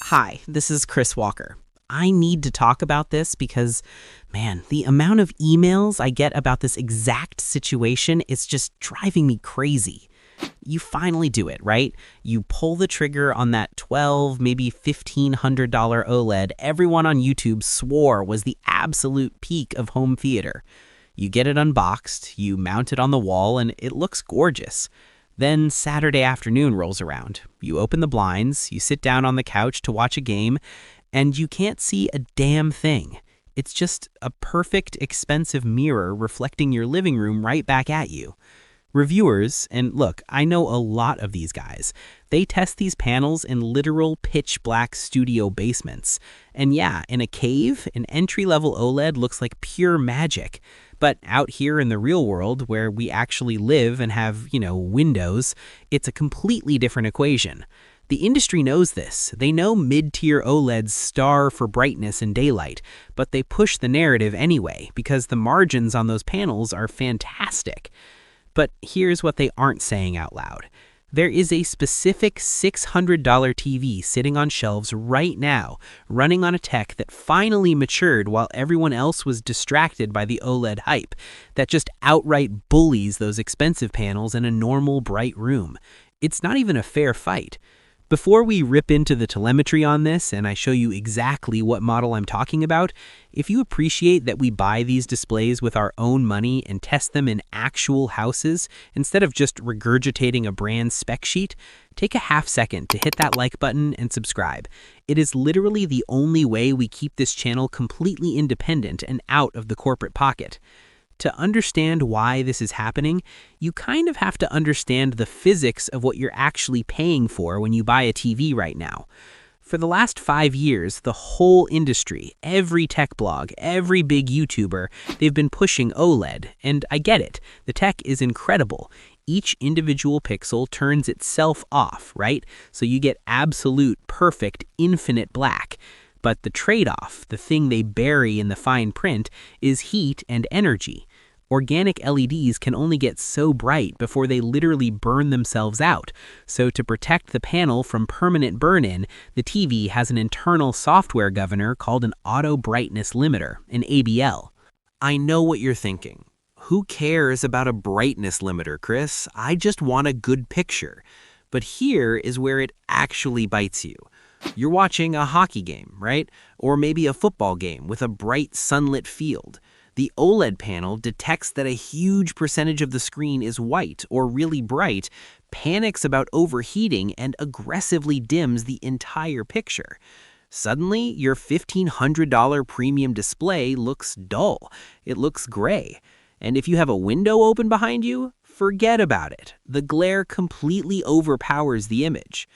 Hi, this is Chris Walker. I need to talk about this because, man, the amount of emails I get about this exact situation is just driving me crazy. You finally do it, right? You pull the trigger on that 12, maybe $1,500 OLED everyone on YouTube swore was the absolute peak of home theater. You get it unboxed, you mount it on the wall, and it looks gorgeous. Then Saturday afternoon rolls around. You open the blinds, you sit down on the couch to watch a game, and you can't see a damn thing. It's just a perfect, expensive mirror reflecting your living room right back at you. Reviewers, and look, I know a lot of these guys, they test these panels in literal pitch black studio basements. And yeah, in a cave, an entry-level OLED looks like pure magic. But out here in the real world, where we actually live and have, windows, it's a completely different equation. The industry knows this. They know mid-tier OLEDs star for brightness and daylight, but they push the narrative anyway because the margins on those panels are fantastic. But here's what they aren't saying out loud. There is a specific $600 TV sitting on shelves right now, running on a tech that finally matured while everyone else was distracted by the OLED hype, that just outright bullies those expensive panels in a normal bright room. It's not even a fair fight. Before we rip into the telemetry on this and I show you exactly what model I'm talking about, if you appreciate that we buy these displays with our own money and test them in actual houses instead of just regurgitating a brand spec sheet, take a half second to hit that like button and subscribe. It is literally the only way we keep this channel completely independent and out of the corporate pocket. To understand why this is happening, you kind of have to understand the physics of what you're actually paying for when you buy a TV right now. For the last 5 years, the whole industry, every tech blog, every big YouTuber, they've been pushing OLED. And I get it. The tech is incredible. Each individual pixel turns itself off, right? So you get absolute, perfect, infinite black. But the trade-off, the thing they bury in the fine print, is heat and energy. Organic LEDs can only get so bright before they literally burn themselves out. So to protect the panel from permanent burn-in, the TV has an internal software governor called an auto brightness limiter, an ABL. I know what you're thinking. Who cares about a brightness limiter, Chris? I just want a good picture. But here is where it actually bites you. You're watching a hockey game, right? Or maybe a football game with a bright sunlit field. The OLED panel detects that a huge percentage of the screen is white or really bright, panics about overheating, and aggressively dims the entire picture. Suddenly, your $1,500 premium display looks dull. It looks gray. And if you have a window open behind you, forget about it. The glare completely overpowers the image.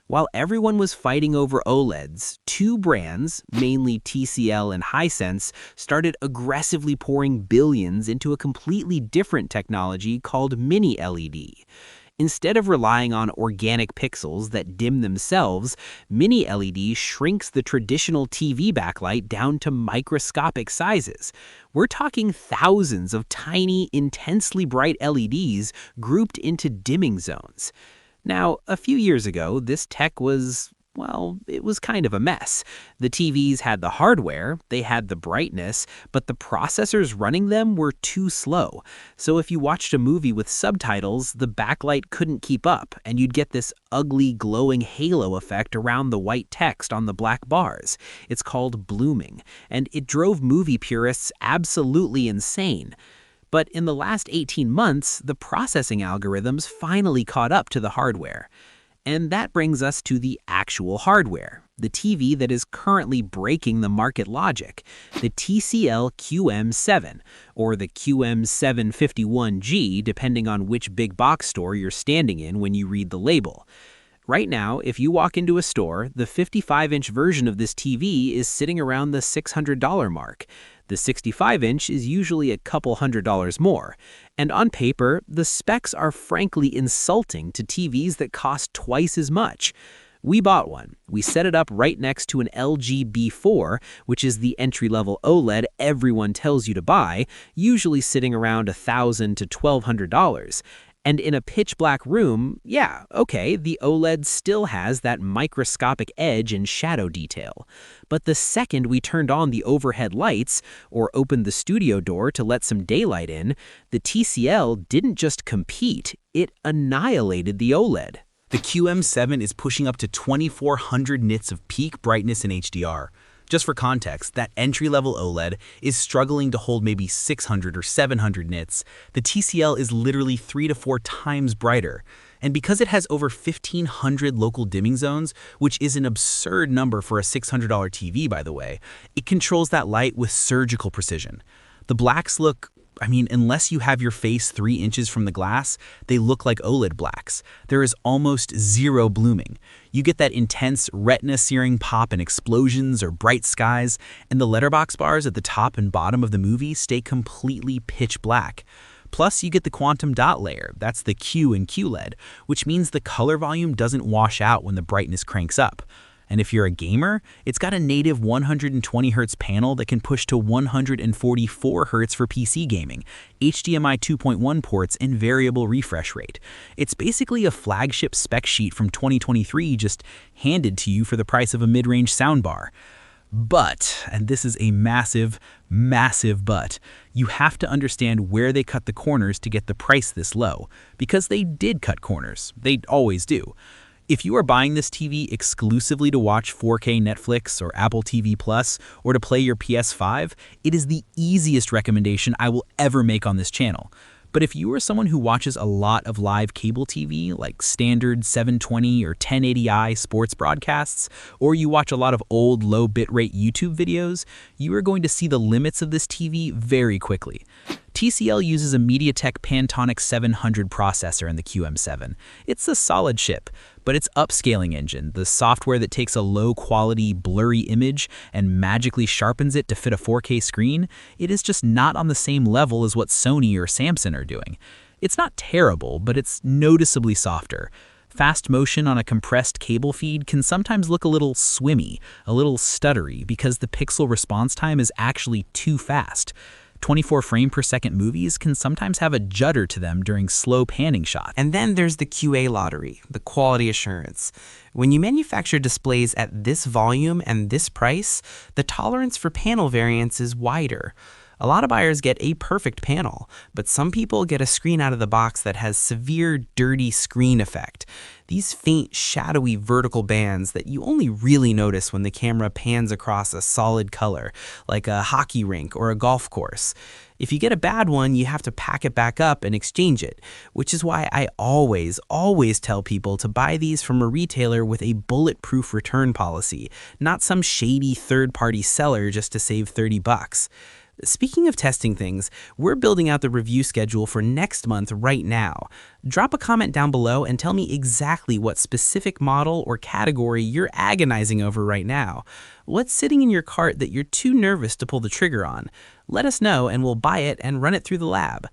While everyone was fighting over OLEDs, 2 brands, mainly TCL and Hisense, started aggressively pouring billions into a completely different technology called mini LED. Instead of relying on organic pixels that dim themselves, mini LED shrinks the traditional TV backlight down to microscopic sizes. We're talking thousands of tiny, intensely bright LEDs grouped into dimming zones. Now, a few years ago, this tech was, it was kind of a mess. The TVs had the hardware, they had the brightness, but the processors running them were too slow. So if you watched a movie with subtitles, the backlight couldn't keep up, and you'd get this ugly, glowing halo effect around the white text on the black bars. It's called blooming, and it drove movie purists absolutely insane. But in the last 18 months, the processing algorithms finally caught up to the hardware. And that brings us to the actual hardware, the TV that is currently breaking the market logic, the TCL QM7, or the QM751G, depending on which big box store you're standing in when you read the label. Right now, if you walk into a store, the 55-inch version of this TV is sitting around the $600 mark. The 65-inch is usually a couple $100s more. And on paper, the specs are frankly insulting to TVs that cost twice as much. We bought one. We set it up right next to an LG B4, which is the entry-level OLED everyone tells you to buy, usually sitting around $1,000 to $1,200. And in a pitch black room, yeah, okay, the OLED still has that microscopic edge and shadow detail. But the second we turned on the overhead lights or opened the studio door to let some daylight in, the TCL didn't just compete, it annihilated the OLED. The QM7 is pushing up to 2400 nits of peak brightness in HDR. Just for context, that entry-level OLED is struggling to hold maybe 600 or 700 nits. The TCL is literally 3 to 4 times brighter. And because it has over 1,500 local dimming zones, which is an absurd number for a $600 TV, by the way, it controls that light with surgical precision. The blacks look, unless you have your face 3 inches from the glass, they look like OLED blacks. There is almost zero blooming. You get that intense retina-searing pop and explosions or bright skies, and the letterbox bars at the top and bottom of the movie stay completely pitch black. Plus, you get the quantum dot layer, that's the Q in QLED, which means the color volume doesn't wash out when the brightness cranks up. And if you're a gamer, it's got a native 120Hz panel that can push to 144Hz for PC gaming, HDMI 2.1 ports, and variable refresh rate. It's basically a flagship spec sheet from 2023 just handed to you for the price of a mid-range soundbar. But, and this is a massive, massive but, you have to understand where they cut the corners to get the price this low, because they did cut corners. They always do. If you are buying this TV exclusively to watch 4K Netflix or Apple TV Plus or to play your PS5, it is the easiest recommendation I will ever make on this channel. But if you are someone who watches a lot of live cable TV, like standard 720 or 1080i sports broadcasts, or you watch a lot of old low bitrate YouTube videos, you are going to see the limits of this TV very quickly. TCL uses a MediaTek Pantonic 700 processor in the QM7. It's a solid chip, but its upscaling engine, the software that takes a low-quality, blurry image and magically sharpens it to fit a 4K screen, it is just not on the same level as what Sony or Samsung are doing. It's not terrible, but it's noticeably softer. Fast motion on a compressed cable feed can sometimes look a little swimmy, a little stuttery, because the pixel response time is actually too fast. 24 frame per second movies can sometimes have a judder to them during slow panning shots. And then there's the QA lottery, the quality assurance. When you manufacture displays at this volume and this price, the tolerance for panel variance is wider. A lot of buyers get a perfect panel, but some people get a screen out of the box that has severe dirty screen effect. These faint, shadowy vertical bands that you only really notice when the camera pans across a solid color, like a hockey rink or a golf course. If you get a bad one, you have to pack it back up and exchange it, which is why I always tell people to buy these from a retailer with a bulletproof return policy, not some shady third-party seller just to save $30. Speaking of testing things, we're building out the review schedule for next month right now. Drop a comment down below and tell me exactly what specific model or category you're agonizing over right now. What's sitting in your cart that you're too nervous to pull the trigger on? Let us know and we'll buy it and run it through the lab.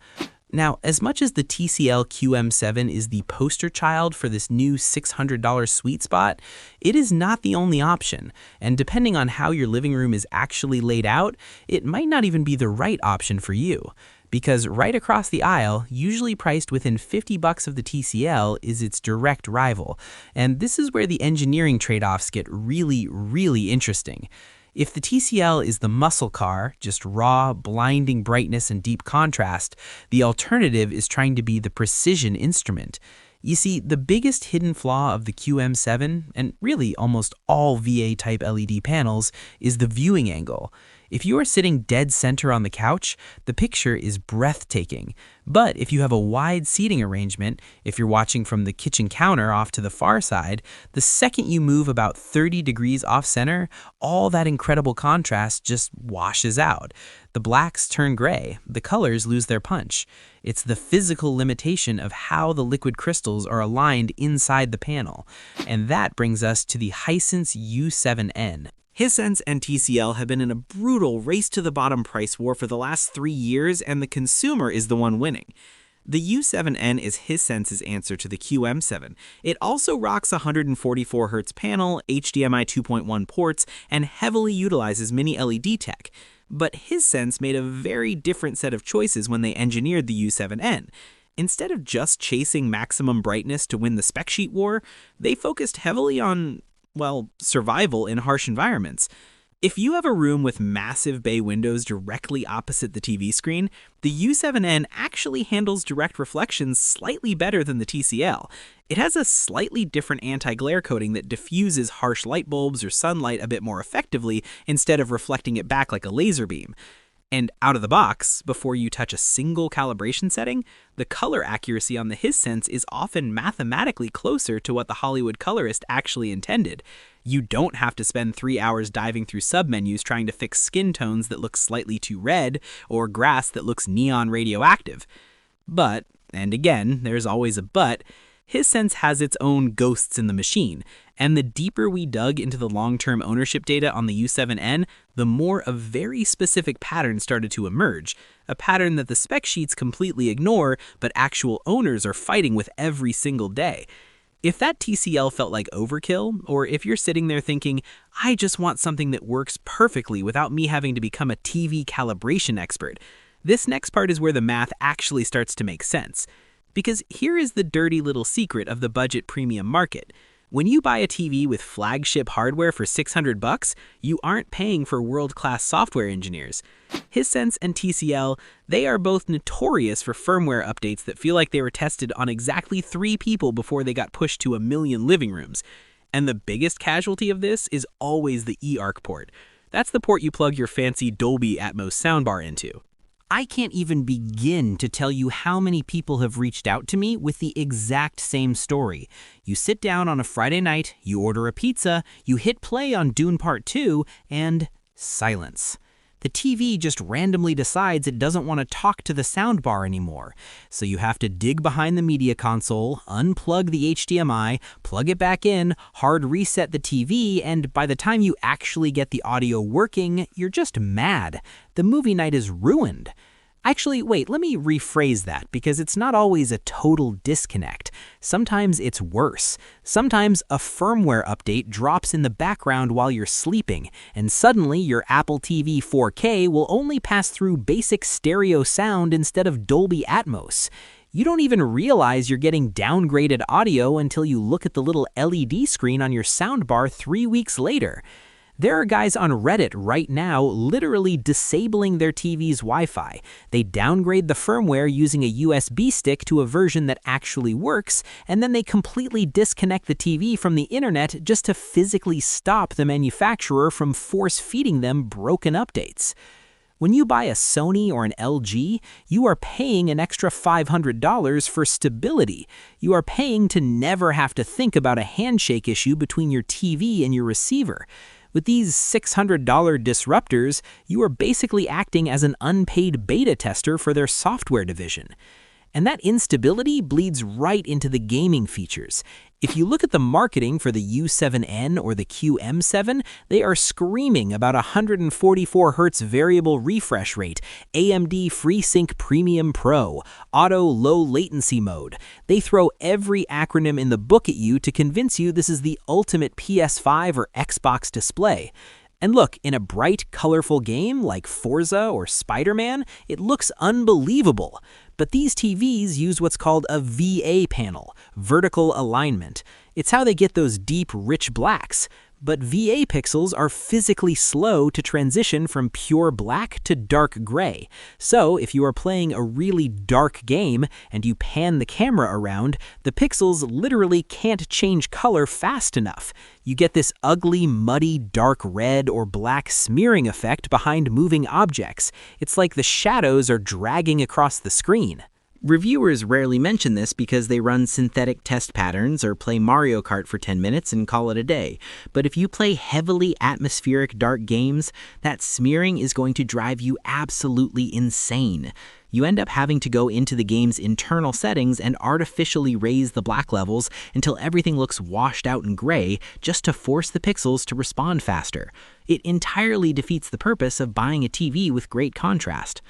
Now, as much as the TCL QM7 is the poster child for this new $600 sweet spot, it is not the only option, and depending on how your living room is actually laid out, it might not even be the right option for you. Because right across the aisle, usually priced within $50 of the TCL, is its direct rival, and this is where the engineering trade-offs get really interesting. If the TCL is the muscle car, just raw, blinding brightness and deep contrast, the alternative is trying to be the precision instrument. You see, the biggest hidden flaw of the QM7, and really almost all VA-type LED panels, is the viewing angle. If you are sitting dead center on the couch, the picture is breathtaking. But if you have a wide seating arrangement, if you're watching from the kitchen counter off to the far side, the second you move about 30 degrees off center, all that incredible contrast just washes out. The blacks turn gray, the colors lose their punch. It's the physical limitation of how the liquid crystals are aligned inside the panel. And that brings us to the Hisense U7N. Hisense and TCL have been in a brutal race-to-the-bottom price war for the last 3 years, and the consumer is the one winning. The U7N is Hisense's answer to the QM7. It also rocks a 144Hz panel, HDMI 2.1 ports, and heavily utilizes mini LED tech. But Hisense made a very different set of choices when they engineered the U7N. Instead of just chasing maximum brightness to win the spec sheet war, they focused heavily on, well, survival in harsh environments. If you have a room with massive bay windows directly opposite the TV screen, the U7N actually handles direct reflections slightly better than the TCL. It has a slightly different anti-glare coating that diffuses harsh light bulbs or sunlight a bit more effectively instead of reflecting it back like a laser beam. And out of the box, before you touch a single calibration setting, the color accuracy on the Hisense is often mathematically closer to what the Hollywood colorist actually intended. You don't have to spend 3 hours diving through submenus trying to fix skin tones that look slightly too red or grass that looks neon radioactive. But, and again, there's always a but, Hisense has its own ghosts in the machine, and the deeper we dug into the long-term ownership data on the U7N, the more a very specific pattern started to emerge, a pattern that the spec sheets completely ignore, but actual owners are fighting with every single day. If that TCL felt like overkill, or if you're sitting there thinking, I just want something that works perfectly without me having to become a TV calibration expert, this next part is where the math actually starts to make sense. Because here is the dirty little secret of the budget premium market. When you buy a TV with flagship hardware for $600, you aren't paying for world-class software engineers. Hisense and TCL, they are both notorious for firmware updates that feel like they were tested on exactly 3 people before they got pushed to 1 million living rooms. And the biggest casualty of this is always the eARC port. That's the port you plug your fancy Dolby Atmos soundbar into. I can't even begin to tell you how many people have reached out to me with the exact same story. You sit down on a Friday night, you order a pizza, you hit play on Dune Part 2, and silence. The TV just randomly decides it doesn't want to talk to the soundbar anymore. So you have to dig behind the media console, unplug the HDMI, plug it back in, hard reset the TV, and by the time you actually get the audio working, you're just mad. The movie night is ruined. Actually, wait, let me rephrase that, because it's not always a total disconnect. Sometimes it's worse. Sometimes a firmware update drops in the background while you're sleeping, and suddenly your Apple TV 4K will only pass through basic stereo sound instead of Dolby Atmos. You don't even realize you're getting downgraded audio until you look at the little LED screen on your soundbar 3 weeks later. There are guys on Reddit right now literally disabling their TV's Wi-Fi. They downgrade the firmware using a USB stick to a version that actually works, and then they completely disconnect the TV from the internet just to physically stop the manufacturer from force-feeding them broken updates. When you buy a Sony or an LG, you are paying an extra $500 for stability. You are paying to never have to think about a handshake issue between your TV and your receiver. With these $600 disruptors, you are basically acting as an unpaid beta tester for their software division. And that instability bleeds right into the gaming features. If you look at the marketing for the U7N or the QM7, they are screaming about 144 Hz variable refresh rate, AMD FreeSync Premium Pro, auto low latency mode. They throw every acronym in the book at you to convince you this is the ultimate PS5 or Xbox display. And look, in a bright, colorful game like Forza or Spider-Man, it looks unbelievable. But these TVs use what's called a VA panel, vertical alignment. It's how they get those deep, rich blacks. But VA pixels are physically slow to transition from pure black to dark gray. So if you are playing a really dark game and you pan the camera around, the pixels literally can't change color fast enough. You get this ugly, muddy, dark red or black smearing effect behind moving objects. It's like the shadows are dragging across the screen. Reviewers rarely mention this because they run synthetic test patterns or play Mario Kart for 10 minutes and call it a day. But if you play heavily atmospheric dark games, that smearing is going to drive you absolutely insane. You end up having to go into the game's internal settings and artificially raise the black levels until everything looks washed out and gray just to force the pixels to respond faster. It entirely defeats the purpose of buying a TV with great contrast.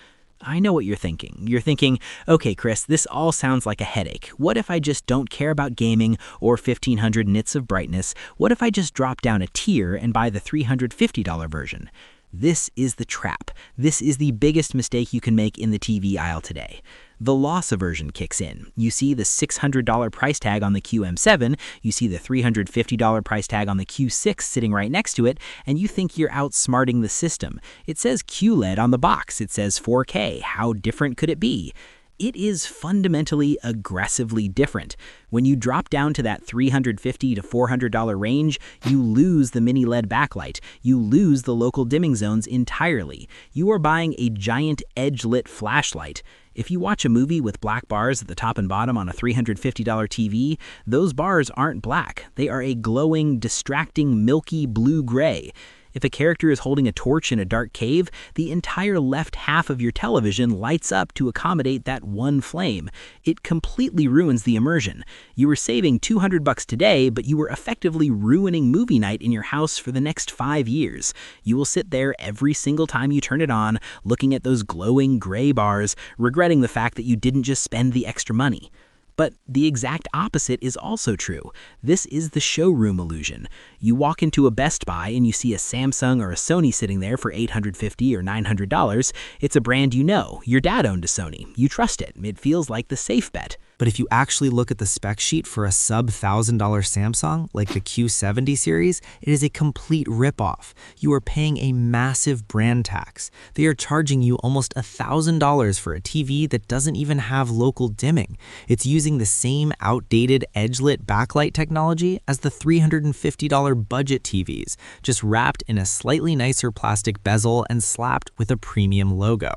I know what you're thinking. You're thinking, okay, Chris, this all sounds like a headache. What if I just don't care about gaming or 1500 nits of brightness? What if I just drop down a tier and buy the $350 version? This is the trap. This is the biggest mistake you can make in the TV aisle today. the loss aversion kicks in. You see the $600 price tag on the QM7, you see the $350 price tag on the Q6 sitting right next to it, and you think you're outsmarting the system. It says QLED on the box, it says 4K. How different could it be? It is fundamentally aggressively different. When you drop down to that $350 to $400 range, you lose the mini LED backlight. You lose the local dimming zones entirely. You are buying a giant edge-lit flashlight. If you watch a movie with black bars at the top and bottom on a $350 TV, those bars aren't black. They are a glowing, distracting, milky blue-gray. If a character is holding a torch in a dark cave, the entire left half of your television lights up to accommodate that one flame. It completely ruins the immersion. You were saving $200 today, but you were effectively ruining movie night in your house for the next 5 years. You will sit there every single time you turn it on, looking at those glowing gray bars, regretting the fact that you didn't just spend the extra money. But the exact opposite is also true. This is the showroom illusion. You walk into a Best Buy and you see a Samsung or a Sony sitting there for $850 or $900. It's a brand you know. Your dad owned a Sony. You trust it. It feels like the safe bet. But if you actually look at the spec sheet for a sub-$1,000 Samsung, like the Q70 series, it is a complete ripoff. You are paying a massive brand tax. They are charging you almost $1,000 for a TV that doesn't even have local dimming. It's using the same outdated edge-lit backlight technology as the $350 budget TVs, just wrapped in a slightly nicer plastic bezel and slapped with a premium logo.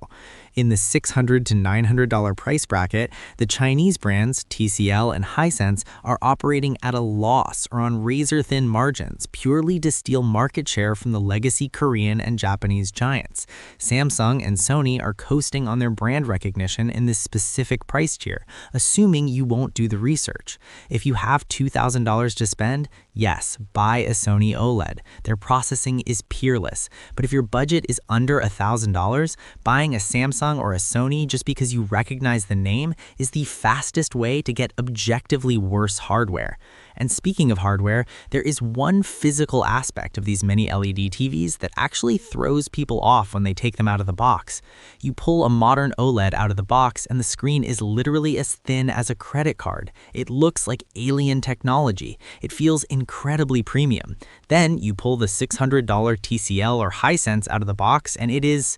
In the $600 to $900 price bracket, the Chinese brands TCL and Hisense are operating at a loss or on razor-thin margins purely to steal market share from the legacy Korean and Japanese giants. Samsung and Sony are coasting on their brand recognition in this specific price tier, assuming you won't do the research. If you have $2,000 to spend, yes, buy a Sony OLED. Their processing is peerless. But if your budget is under $1,000, buying a Samsung or a Sony just because you recognize the name is the fastest way to get objectively worse hardware. And speaking of hardware, there is one physical aspect of these mini LED TVs that actually throws people off when they take them out of the box. You pull a modern OLED out of the box and the screen is literally as thin as a credit card. It looks like alien technology. It feels incredibly premium. Then you pull the $600 TCL or Hisense out of the box and it is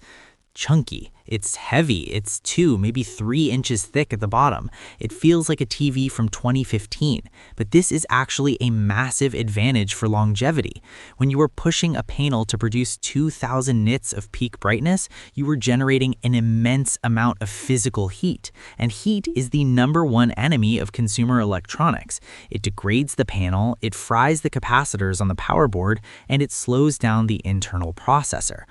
chunky. It's heavy. It's 2, maybe 3 inches thick at the bottom. It feels like a TV from 2015, but this is actually a massive advantage for longevity. When you are pushing a panel to produce 2,000 nits of peak brightness, you are generating an immense amount of physical heat, and heat is the #1 enemy of consumer electronics. It degrades the panel, it fries the capacitors on the power board, and it slows down the internal processor.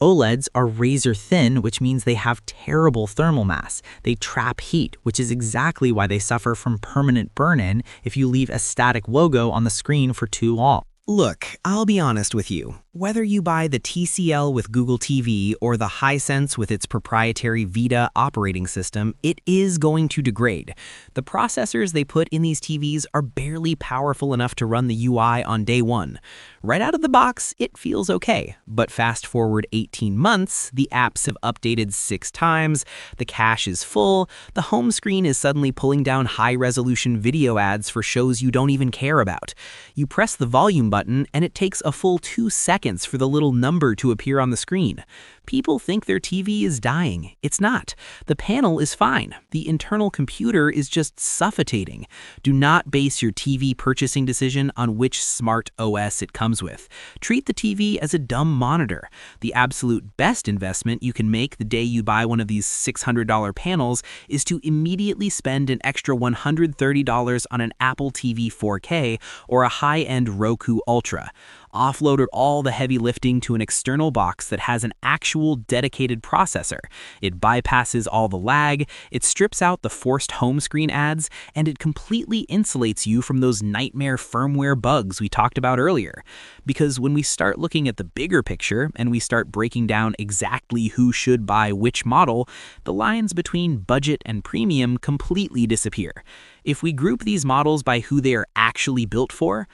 OLEDs are razor thin, which means they have terrible thermal mass. They trap heat, which is exactly why they suffer from permanent burn-in if you leave a static logo on the screen for too long. Look, I'll be honest with you. Whether you buy the TCL with Google TV or the Hisense with its proprietary Vita operating system, it is going to degrade. The processors they put in these TVs are barely powerful enough to run the UI on day one. Right out of the box, it feels okay. But fast forward 18 months, the apps have updated 6 times, the cache is full, the home screen is suddenly pulling down high-resolution video ads for shows you don't even care about. You press the volume button and it takes a full 2 seconds for the little number to appear on the screen. People think their TV is dying. It's not. The panel is fine. The internal computer is just suffocating. Do not base your TV purchasing decision on which smart OS it comes with. Treat the TV as a dumb monitor. The absolute best investment you can make the day you buy one of these $600 panels is to immediately spend an extra $130 on an Apple TV 4K or a high-end Roku Ultra. Offloaded all the heavy lifting to an external box that has an actual dedicated processor. It bypasses all the lag, it strips out the forced home screen ads, and it completely insulates you from those nightmare firmware bugs we talked about earlier. Because when we start looking at the bigger picture and we start breaking down exactly who should buy which model, the lines between budget and premium completely disappear. If we group these models by who they are actually built for,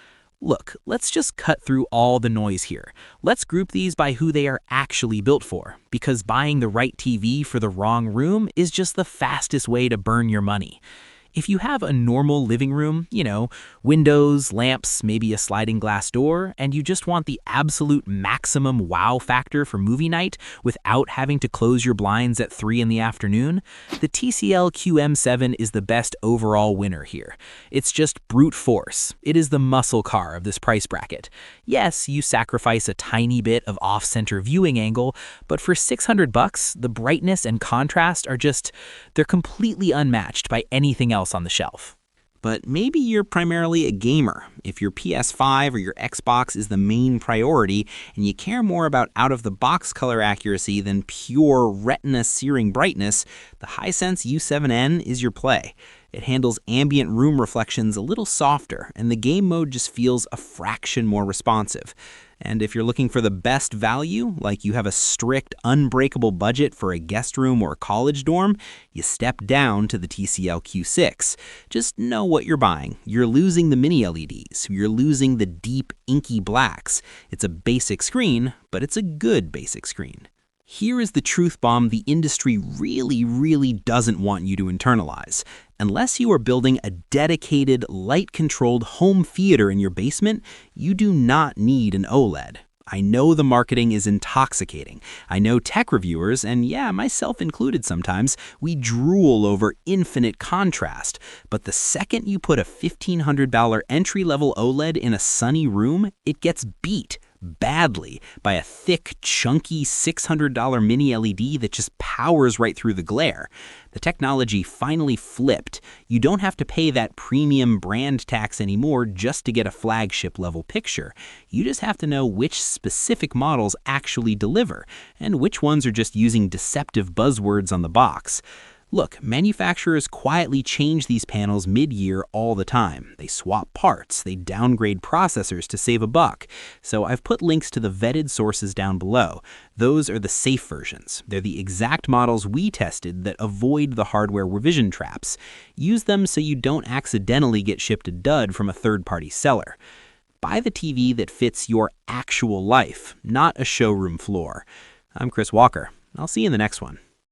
Look, let's just cut through all the noise here. Let's group these by who they are actually built for, because buying the right TV for the wrong room is just the fastest way to burn your money. If you have a normal living room, windows, lamps, maybe a sliding glass door, and you just want the absolute maximum wow factor for movie night without having to close your blinds at 3 in the afternoon, the TCL QM7 is the best overall winner here. It's just brute force. It is the muscle car of this price bracket. Yes, you sacrifice a tiny bit of off-center viewing angle, but for $600, the brightness and contrast are they're completely unmatched by anything else on the shelf. But maybe you're primarily a gamer. If your PS5 or your Xbox is the main priority and you care more about out-of-the-box color accuracy than pure retina-searing brightness, the Hisense U7N is your play. It handles ambient room reflections a little softer, and the game mode just feels a fraction more responsive. And if you're looking for the best value, like you have a strict, unbreakable budget for a guest room or a college dorm, you step down to the TCL Q6. Just know what you're buying. You're losing the mini LEDs. You're losing the deep, inky blacks. It's a basic screen, but it's a good basic screen. Here is the truth bomb the industry really doesn't want you to internalize. Unless you are building a dedicated, light-controlled home theater in your basement, you do not need an OLED. I know the marketing is intoxicating. I know tech reviewers, and yeah, myself included sometimes, we drool over infinite contrast. But the second you put a $1,500 entry-level OLED in a sunny room, it gets beat badly by a thick, chunky $600 mini LED that just powers right through the glare. The technology finally flipped. You don't have to pay that premium brand tax anymore just to get a flagship level picture. You just have to know which specific models actually deliver, and which ones are just using deceptive buzzwords on the box. Look, manufacturers quietly change these panels mid-year all the time. They swap parts, they downgrade processors to save a buck. So I've put links to the vetted sources down below. Those are the safe versions. They're the exact models we tested that avoid the hardware revision traps. Use them so you don't accidentally get shipped a dud from a third-party seller. Buy the TV that fits your actual life, not a showroom floor. I'm Chris Walker. I'll see you in the next one.